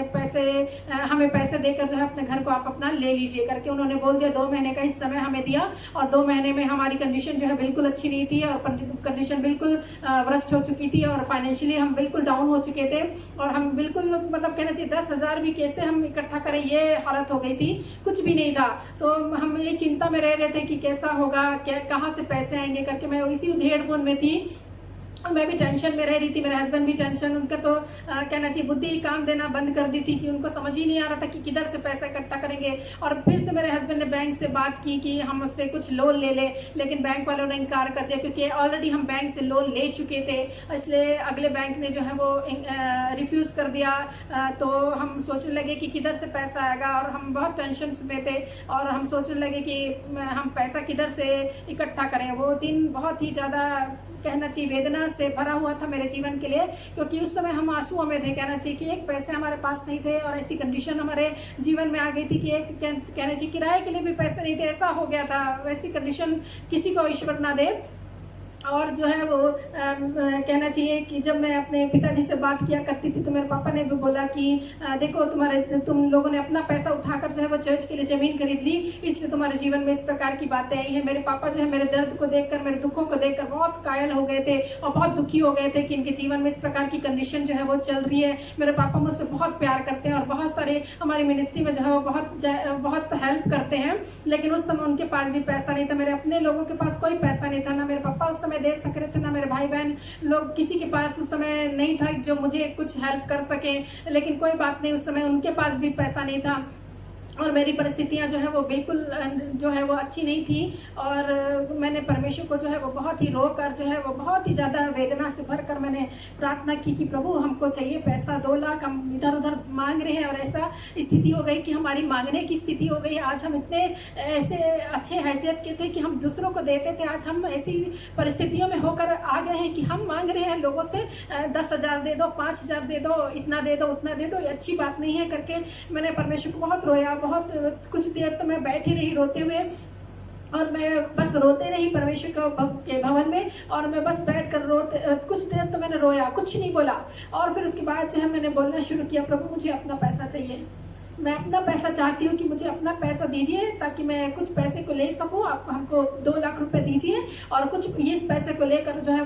हमें पैसे देकर जो है अपने घर को आप अपना ले लीजिए करके उन्होंने बोल दिया। 2 महीने का इस समय हमें दिया, और 2 महीने में हमारी कंडीशन जो है बिल्कुल अच्छी नहीं थी, और कंडीशन बिल्कुल वरस्ट हो चुकी थी, और फाइनेंशियली हम बिल्कुल डाउन हो चुके थे। और हम बिल्कुल मतलब कहना चाहिए 10,000 भी कैसे हम इकट्ठा करें, ये हालत हो गई थी, कुछ भी नहीं था। तो हम ये चिंता में रह रहे थे कि कैसा होगा, कहाँ से पैसे आएंगे करके मैं इसी उधेड़-बुन में थी। मैं भी टेंशन में रह रही थी, मेरे हस्बैंड भी टेंशन, उनका तो कहना चाहिए बुद्धि काम देना बंद कर दी थी कि उनको समझ ही नहीं आ रहा था कि किधर से पैसा इकट्ठा करेंगे। और फिर से मेरे हस्बैंड ने बैंक से बात की कि हम उससे कुछ लोन ले लें, लेकिन बैंक वालों ने इनकार कर दिया, क्योंकि ऑलरेडी हम बैंक से लोन ले चुके थे, इसलिए अगले बैंक ने जो है वो रिफ्यूज़ कर दिया। तो हम सोचने लगे कि किधर से पैसा आएगा, और हम बहुत टेंशन में थे, और हम सोचने लगे कि हम पैसा किधर से इकट्ठा करें। वो दिन बहुत ही ज़्यादा कहना चाहिए वेदना से भरा हुआ था मेरे जीवन के लिए, क्योंकि उस समय हम आंसुओं में थे। कहना चाहिए कि एक पैसे हमारे पास नहीं थे, और ऐसी कंडीशन हमारे जीवन में आ गई थी कि एक कहना चाहिए किराए के लिए भी पैसे नहीं थे, ऐसा हो गया था। वैसी कंडीशन किसी को ईश्वर ना दे। और जो है वो कहना चाहिए कि जब मैं अपने पिताजी से बात किया करती थी तो मेरे पापा ने भी बोला कि देखो तुम लोगों ने अपना पैसा उठाकर जो है वो चर्च के लिए ज़मीन खरीद ली, इसलिए तुम्हारे जीवन में इस प्रकार की बातें आई हैं। मेरे पापा जो है मेरे दर्द को देखकर, मेरे दुखों को देखकर बहुत कायल हो गए थे और बहुत दुखी हो गए थे कि इनके जीवन में इस प्रकार की कंडीशन जो है वो चल रही है। मेरे पापा मुझसे बहुत प्यार करते हैं और बहुत सारे हमारी मिनिस्ट्री में जो है वो बहुत हेल्प करते हैं, लेकिन उस समय उनके पास भी पैसा नहीं था। मेरे अपने लोगों के पास कोई पैसा नहीं था, ना मेरे पापा उस समय दे सक रहे थे, ना मेरे भाई बहन लोग, किसी के पास उस समय नहीं था जो मुझे कुछ हेल्प कर सके। लेकिन कोई बात नहीं, उस समय उनके पास भी पैसा नहीं था। और मेरी परिस्थितियां जो है वो बिल्कुल जो है वो अच्छी नहीं थी। और मैंने परमेश्वर को जो है वो बहुत ही रो कर जो है वो बहुत ही ज़्यादा वेदना से भर कर मैंने प्रार्थना की कि प्रभु हमको चाहिए पैसा, 2 लाख हम इधर उधर मांग रहे हैं। और ऐसा स्थिति हो गई कि हमारी मांगने की स्थिति हो गई। आज हम इतने ऐसे अच्छे हैसियत के थे कि हम दूसरों को देते थे, आज हम ऐसी परिस्थितियों में होकर आ गए हैं कि हम मांग रहे हैं लोगों से 10,000 दे दो, 5,000 दे दो, इतना दे दो, उतना दे दो, ये अच्छी बात नहीं है करके मैंने परमेश्वर को बहुत रोया। बहुत कुछ देर तो मैं बैठी रही रोते हुए, और मैं बस रोते रही परमेश्वर के भवन में। और मैं बस बैठ कर रोते कुछ देर तो मैंने रोया, कुछ नहीं बोला। और फिर उसके बाद जो है मैंने बोलना शुरू किया, प्रभु मुझे अपना पैसा चाहिए, मैं अपना पैसा चाहती हूँ कि मुझे अपना पैसा दीजिए ताकि मैं कुछ पैसे को ले सकूँ। आप हमको 2 लाख रुपए दीजिए और कुछ इस पैसे को लेकर जो है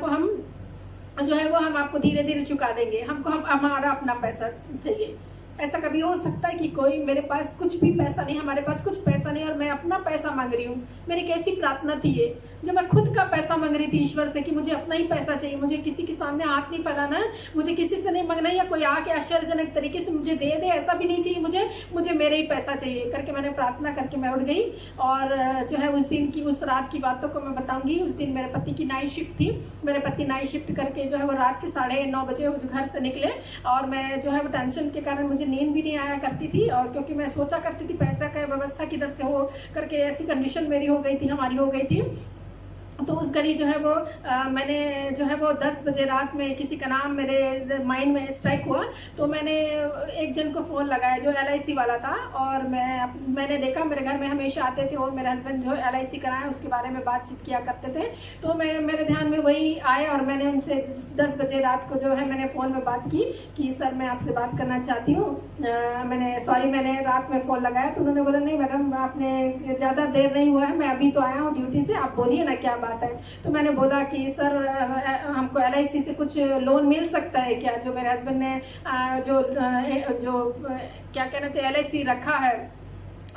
वो हम आपको धीरे धीरे चुका देंगे। हम हमारा अपना पैसा चाहिए। ऐसा कभी हो सकता है कि कोई मेरे पास कुछ भी पैसा नहीं, हमारे पास कुछ पैसा नहीं और मैं अपना पैसा मांग रही हूँ। मेरी कैसी प्रार्थना थी ये, जो मैं खुद का पैसा मांग रही थी ईश्वर से कि मुझे अपना ही पैसा चाहिए, मुझे किसी के सामने हाथ नहीं फैलाना है, मुझे किसी से नहीं मांगना है या कोई आके आश्चर्यजनक तरीके से मुझे दे दे, ऐसा भी नहीं चाहिए, मुझे मेरे ही पैसा चाहिए करके मैंने प्रार्थना करके मैं उठ गई। और जो है उस रात की बातों को मैं बताऊंगी। उस दिन मेरे पति की नाइट शिफ्ट थी। मेरे पति नाइट शिफ्ट करके जो है वो रात के 9:30 बजे घर से निकले। और मैं जो है वो टेंशन के कारण मुझे नींद भी नहीं आया करती थी, और क्योंकि मैं सोचा करती थी पैसा का व्यवस्था किधर से हो करके, ऐसी कंडीशन मेरी हो गई थी, हमारी हो गई थी। तो उस घड़ी जो है वो मैंने जो है वो 10 बजे रात में किसी का नाम मेरे माइंड में स्ट्राइक हुआ। तो मैंने एक जन को फ़ोन लगाया जो LIC वाला था। और मैंने देखा मेरे घर में हमेशा आते थे और मेरे हस्बैंड जो LIC कराए उसके बारे में बातचीत किया करते थे। तो मेरे ध्यान में वही आए और मैंने उनसे 10 बजे रात को जो है मैंने फ़ोन में बात की कि सर मैं आपसे बात करना चाहती हूँ। मैंने रात में फ़ोन लगाया तो उन्होंने बोला नहीं मैडम आपने ज़्यादा देर नहीं हुआ है, मैं अभी तो आया हूँ ड्यूटी से, आप बोलिए ना क्या बात है। तो मैंने बोला कि सर हमको LIC से कुछ लोन मिल सकता है क्या, जो मेरे हस्बैंड ने जो क्या कहना चाहिए LIC रखा है,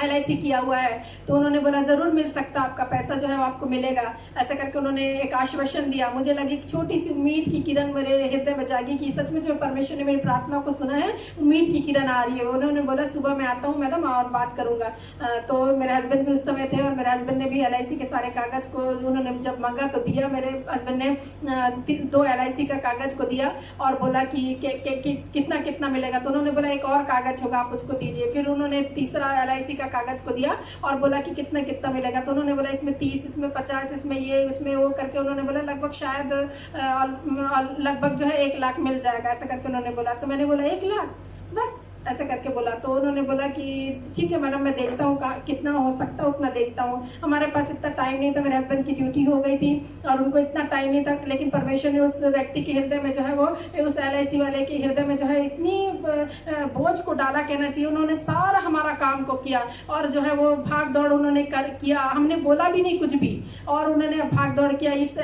LIC किया हुआ है। तो उन्होंने बोला ज़रूर मिल सकता, आपका पैसा जो है वो आपको मिलेगा। ऐसा करके उन्होंने एक आश्वासन दिया। मुझे लगी एक छोटी सी उम्मीद की किरण मेरे हृदय में जागी कि सचमुच में परमेश्वर ने मेरी प्रार्थना को सुना है, उम्मीद की किरण आ रही है। उन्होंने बोला सुबह मैं आता हूँ मैडम और बात करूँगा। तो मेरे हस्बैंड भी उस समय थे और मेरे हस्बैंड ने भी LIC के सारे कागज़ को उन्होंने जब मांगा तो दिया। मेरे हस्बैंड ने 2 LIC का कागज़ को दिया और बोला कि कितना कितना मिलेगा। तो उन्होंने बोला एक और कागज़ होगा आप उसको दीजिए। फिर उन्होंने तीसरा LIC कागज को दिया और बोला कि कितना कितना मिलेगा। तो उन्होंने बोला इसमें 30, इसमें 50, इसमें ये, उसमें वो करके उन्होंने बोला लगभग शायद लगभग जो है 1 लाख मिल जाएगा, ऐसा करके उन्होंने बोला। तो मैंने बोला 1 लाख बस, ऐसे करके बोला। तो उन्होंने बोला कि ठीक है मैडम मैं देखता हूँ कितना हो सकता है उतना देखता हूँ। हमारे पास इतना टाइम नहीं था, मेरे हस्बैंड की ड्यूटी हो गई थी और उनको इतना टाइम नहीं था। लेकिन परमेश्वर ने उस व्यक्ति के हृदय में जो है वो उस LIC वाले के हृदय में जो है इतनी बोझ को डाला कहना चाहिए। उन्होंने सारा हमारा काम को किया और जो है वो भाग दौड़ उन्होंने किया। हमने बोला भी नहीं कुछ भी और उन्होंने भाग दौड़ किया। इस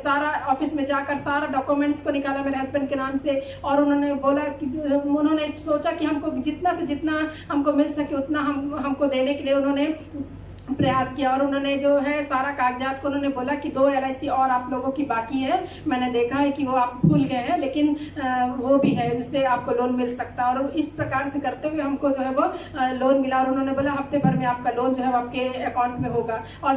सारा ऑफिस में जाकर सारा डॉक्यूमेंट्स को निकाला मेरे हस्बैंड के नाम से। और उन्होंने बोला कि उन्होंने सोचा कि हमको जितना से जितना हमको मिल सके उतना हमको देने के लिए उन्होंने प्रयास किया। और उन्होंने जो है सारा कागजात को उन्होंने बोला कि 2 LIC और आप लोगों की बाकी है, मैंने देखा है कि वो आप भूल गए हैं, लेकिन वो भी है जिससे आपको लोन मिल सकता है। और इस प्रकार से करते हुए हमको जो है वो लोन मिला। और उन्होंने बोला हफ्ते भर में आपका लोन जो है वो आपके अकाउंट में होगा। और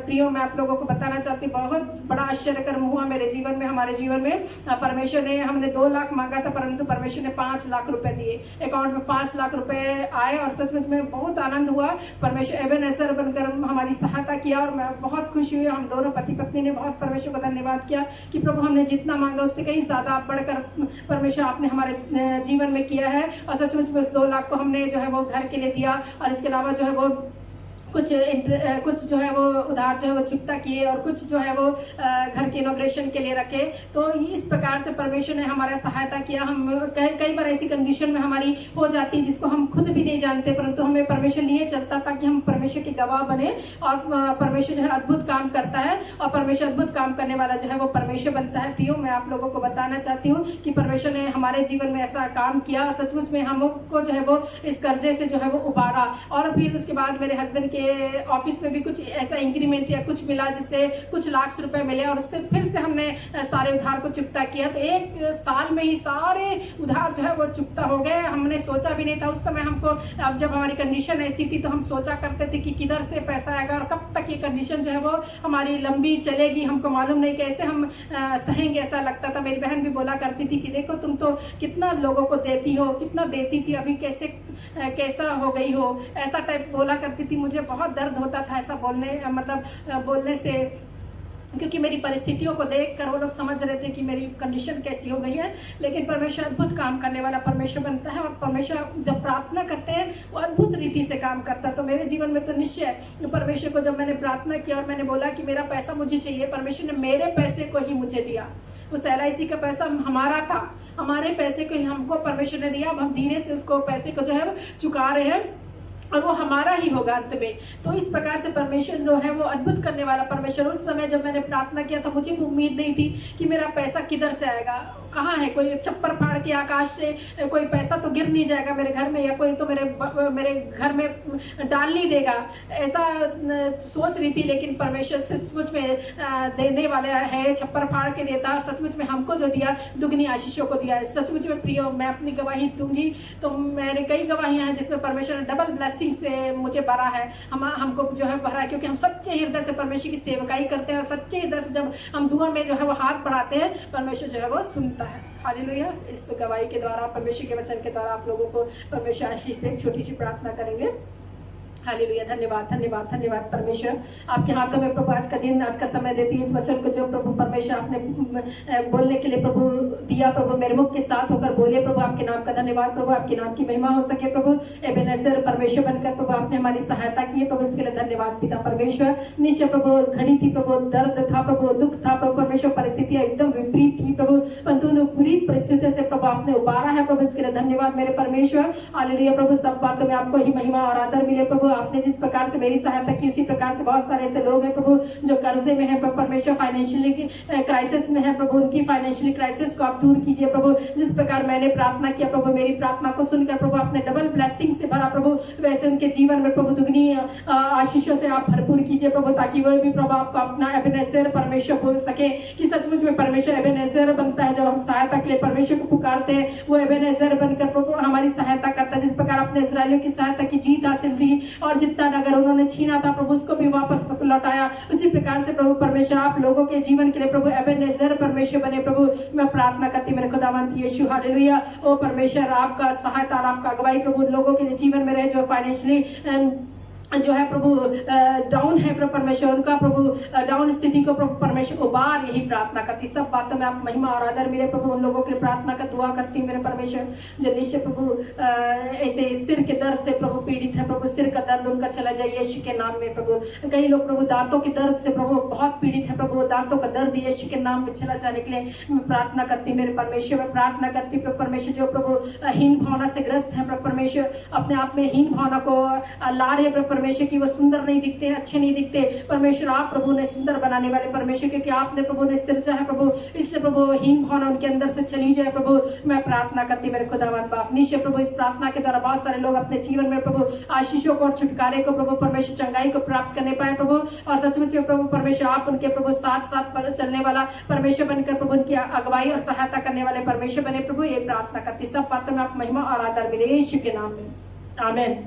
प्रियो मैं आप लोगों को बताना चाहती हूँ बहुत बड़ा आश्चर्यकर्म हुआ मेरे जीवन में, हमारे जीवन में। परमेश्वर ने, हमने 2 लाख मांगा था परंतु परमेश्वर ने 5 लाख रुपए दिए। अकाउंट में 5 लाख रुपए आए और सचमुच में बहुत आनंद हुआ। परमेश्वर सर बनकर हमारी सहायता किया और मैं बहुत खुश हुई। हम दोनों पति पत्नी ने बहुत परमेश्वर को धन्यवाद किया कि प्रभु हमने जितना मांगा उससे कहीं ज़्यादा बढ़कर परमेश्वर आपने हमारे जीवन में किया है। और सचमुच में 2 लाख को हमने जो है वो घर के लिए दिया और इसके अलावा जो है वो कुछ जो है वो उधार जो है वो चुकता किए और कुछ जो है वो घर के इनॉग्रेशन के लिए रखे। तो इस प्रकार से परमेश्वर ने हमारा सहायता किया। हम कई बार ऐसी कंडीशन में हमारी हो जाती है जिसको हम खुद भी नहीं जानते, परंतु हमें परमेश्वर लिए चलता ताकि हम परमेश्वर के गवाह बने। और परमेश्वर जो है अद्भुत काम करता है और परमेश्वर अद्भुत काम करने वाला जो है वो परमेश्वर बनता है। प्रियो मैं आप लोगों को बताना चाहती हूँ कि परमेश्वर ने हमारे जीवन में ऐसा काम किया और सचमुच में हमको जो है वो इस कर्जे से जो है वो उबारा। और फिर उसके बाद मेरे हस्बैंड उनके ऑफिस में भी कुछ ऐसा इंक्रीमेंट या कुछ मिला जिससे कुछ लाख रुपए मिले और उससे फिर से हमने सारे उधार को चुकता किया। तो 1 साल में ही सारे उधार जो है वो चुकता हो गए। हमने सोचा भी नहीं था उस समय हमको, अब जब हमारी कंडीशन ऐसी थी तो हम सोचा करते थे कि किधर से पैसा आएगा और कब तक ये कंडीशन जो है वो हमारी लंबी चलेगी, हमको मालूम नहीं कैसे हम सहेंगे, ऐसा लगता था। मेरी बहन भी बोला करती थी कि देखो तुम तो कितना लोगों को देती हो, कितना देती थी, अभी कैसा हो गई हो, ऐसा टाइप बोला करती थी। मुझे बहुत दर्द होता था ऐसा बोलने से, क्योंकि मेरी परिस्थितियों को देखकर वो लोग समझ रहे थे कि मेरी कंडीशन कैसी हो गई है। लेकिन परमेश्वर अद्भुत काम करने वाला परमेश्वर बनता है और परमेश्वर जब प्रार्थना करते हैं वो अद्भुत रीति से काम करता है। तो मेरे जीवन में तो निश्चय परमेश्वर को जब मैंने प्रार्थना किया और मैंने बोला कि मेरा पैसा मुझे चाहिए, परमेश्वर ने मेरे पैसे को ही मुझे दिया। उस LIC का पैसा हमारा था, हमारे पैसे को ही हमको परमेश्वर ने दिया। अब हम धीरे से उसको पैसे को जो है चुका रहे हैं और वो हमारा ही होगा अंत में। तो इस प्रकार से परमेश्वर जो है वो अद्भुत करने वाला परमेश्वर। उस समय जब मैंने प्रार्थना किया था मुझे उम्मीद नहीं थी कि मेरा पैसा किधर से आएगा, कहाँ है, कोई छप्पर फाड़ के आकाश से कोई पैसा तो गिर नहीं जाएगा मेरे घर में, या कोई तो मेरे घर में डाल नहीं देगा, ऐसा सोच रही थी। लेकिन परमेश्वर सचमुच में देने वाला है, छप्पर फाड़ के देता है। सचमुच में हमको जो दिया दुगनी आशीषों को दिया है। सचमुच में प्रिय, मैं अपनी गवाही दूंगी तो मेरे कई गवाहियां हैं जिसमें परमेश्वर ने डबल ब्लेसिंग से मुझे भरा है, हमको जो है भरा है, क्योंकि हम सच्चे हृदय से परमेश्वर की सेवकाई करते हैं और सच्चे हृदय से जब हम दुआ में जो है वो हाथ बढ़ाते हैं, परमेश्वर जो है वो सुनता है। हालेलुया। इस गवाही के द्वारा, परमेश्वर के वचन के द्वारा आप लोगों को परमेश्वर आशीष दे। छोटी सी प्रार्थना करेंगे। हालेलुया। धन्यवाद धन्यवाद धन्यवाद परमेश्वर, आपके हाथों में प्रभु आज का दिन, आज का समय देती है। इस वचन को जो प्रभु परमेश्वर आपने बोलने के लिए प्रभु दिया, प्रभु मेरे मुख के साथ होकर बोले प्रभु, आपके नाम का धन्यवाद प्रभु, आपके नाम की महिमा हो सके प्रभु। एबेनेजर परमेश्वर बनकर प्रभु आपने हमारी सहायता की है प्रभु, इसके लिए धन्यवाद पिता परमेश्वर। निश्चय प्रभु घड़ी थी प्रभु, दर्द था प्रभु, दुख था प्रभु परमेश्वर, परिस्थितियां एकदम विपरीत थी प्रभु, परंतु उन विपरीत परिस्थितियों से प्रभु आपने उबारा है प्रभु, इसके लिए धन्यवाद मेरे परमेश्वर। हालेलुया प्रभु, सब बातों में आपको ही महिमा और आदर मिले प्रभु। आपने जिस प्रकार से मेरी सहायता की उसी प्रकार से बहुत सारे ऐसे लोग हैं प्रभु जो कर्जे में है परमेश्वर, फाइनेंशियली क्राइसिस में है प्रभु, उनकी फाइनेंशियली क्राइसिस को आप दूर कीजिए प्रभु। जिस प्रकार मैंने प्रार्थना किया प्रभु, मेरी प्रार्थना को सुनकर प्रभु आपने डबल ब्लेसिंग से भरा प्रभु, वैसे उनके जीवन में प्रभु दुगनी आशीषों से आप भरपूर कीजिए प्रभु, ताकि वो भी प्रभु आपको अपना एबेनेजर परमेश्वर बोल सके कि सचमुच में परमेश्वर एबेनेजर बनता है। जब हम सहायता के लिए परमेश्वर को पुकारते हैं वो एबेनेजर बनकर प्रभु हमारी सहायता करता है। जिस प्रकार आपने इस्राएलियों की सहायता की, जीत हासिल दी और जितना नगर उन्होंने छीना था प्रभु उसको भी वापस लौटाया, उसी प्रकार से प्रभु परमेश्वर आप लोगों के जीवन के लिए प्रभु एबेनेजर परमेश्वर बने प्रभु। मैं प्रार्थना करती मेरे खुदावंत यीशु, हालेलुया। ओ परमेश्वर आपका सहायता और आपका अगुवाई प्रभु लोगों के लिए जीवन में रहे जो फाइनेंशियली जो है प्रभु डाउन है प्रभु परमेश्वर, उनका प्रभु डाउन स्थिति को प्रभु परमेश्वर उबार, यही प्रार्थना करती। सब बातों में आप महिमा और आदर मिले प्रभु। उन लोगों के लिए प्रार्थना का दुआ करती हूँ मेरे परमेश्वर जो निश्चय प्रभु ऐसे सिर के दर्द से प्रभु पीड़ित है प्रभु, सिर का दर्द उनका चला जाए यीशु के नाम में प्रभु। कई लोग प्रभु दांतों के दर्द से प्रभु बहुत पीड़ित है प्रभु, दांतों का दर्द यीशु के नाम में चला जाने के लिए मैं प्रार्थना करती हूँ मेरे परमेश्वर। मैं प्रार्थना करती प्रभु परमेश्वर जो प्रभु हीन भावना से ग्रस्त है प्रभु परमेश्वर, अपने आप में हीन भावना को ला रहे प्रभु परमेश्वर की वो सुंदर नहीं दिखते, अच्छे नहीं दिखते परमेश्वर। आप प्रभु ने सुंदर बनाने वाले परमेश्वर, क्योंकि आपने प्रभु ने सिरजा है प्रभु, इसलिए प्रभु हीन भावना उनके अंदर से चली जाए प्रभु। मैं प्रार्थना करती मेरे खुदावंत बाप निश्चय प्रभु इस प्रार्थना के द्वारा बहुत सारे लोग अपने जीवन में प्रभु आशीषों को और छुटकारे को प्रभु परमेश्वर चंगाई को प्राप्त करने पाए प्रभु। और सचमुच प्रभु परमेश्वर आप उनके प्रभु साथ साथ पर चलने वाला परमेश्वर बनकर प्रभु उनकी अगुवाई और सहायता करने वाले परमेश्वर बने प्रभु। ये प्रार्थना करती, सब बातों में आप महिमा और आदर मिले यीशु के नाम में, आमीन।